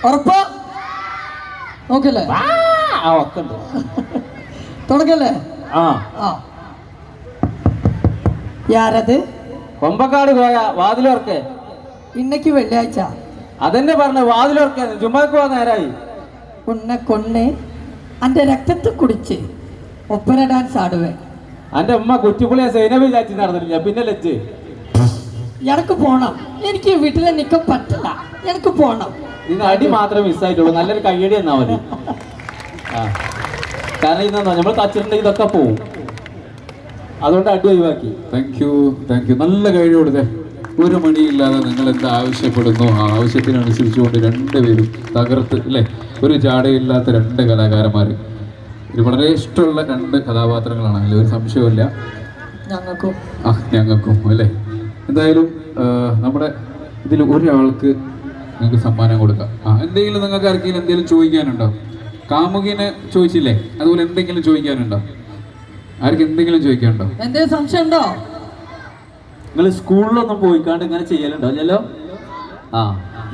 ഉറപ്പാ? നോക്കല്ലേ? തുടങ്ങല്ലേ? യാരത്? കൊമ്പക്കാട് പോയ വാതിലോർക്കെ ഇന്നക്ക് വെള്ളിയാഴ്ച അതെന്നെ പറഞ്ഞ വാതിലോർക്കെ ജുമാക്ക് പോവാൻ നേരായി. ഉന്നെ കൊന്ന് അന്റെ രക്തത്തെ കുടിച്ച് ഒപ്പന ഡാൻസ് ആടുവേ. അന്റെ ഉമ്മ കുറ്റിപ്പുളിയെ സൈനബി ചാച്ചി നടന്നിട്ടില്ല, പിന്നെ ലജ്ജ്. എനക്ക് പോണം, എനിക്ക് വീട്ടിലെ നിൽക്കാൻ പറ്റില്ല, എനിക്ക് പോണം. ഇതിന് അടി മാത്രമേ മിസ്സായിട്ടുള്ളൂ, നല്ലൊരു കയ്യടി എന്നാ മതി. കാരണം ഇതെന്നോ നമ്മൾ തച്ചിട്ടുണ്ടെങ്കിൽ ഇതൊക്കെ പോവും, അതുകൊണ്ട് അടി ഒഴിവാക്കി. Thank you. നല്ല കൈയ്യടി കൊടുത്തേ. ഒരു മണിയില്ലാതെ നിങ്ങൾ എന്താ ആവശ്യപ്പെടുന്നു ആ ആവശ്യത്തിനനുസരിച്ചുകൊണ്ട് രണ്ടുപേരും തകർത്ത് അല്ലേ, ഒരു ജാടയില്ലാത്ത രണ്ട് കലാകാരന്മാർ. ഇത് വളരെ ഇഷ്ടമുള്ള രണ്ട് കഥാപാത്രങ്ങളാണ്, അതിൽ ഒരു സംശയമില്ല. ഞങ്ങൾക്കും അല്ലേ. എന്തായാലും നമ്മുടെ ഇതിൽ ഒരാൾക്ക് നിങ്ങൾക്ക് സമ്മാനം കൊടുക്കാം. എന്തെങ്കിലും നിങ്ങൾക്ക് ആർക്കെങ്കിലും എന്തെങ്കിലും ചോദിക്കാനുണ്ടോ? കാമുകിനെ ചോദിച്ചില്ലേ, അതുപോലെ എന്തെങ്കിലും ചോദിക്കാനുണ്ടോ? ആർക്ക് എന്തെങ്കിലും ചോദിക്കാനുണ്ടോ? എന്തെങ്കിലും സംശയം ഉണ്ടോ? നിങ്ങൾ സ്കൂളിലൊന്നും പോയിക്കാണ്ട് ഇങ്ങനെ ചെയ്യലുണ്ടോ? അല്ലല്ലോ.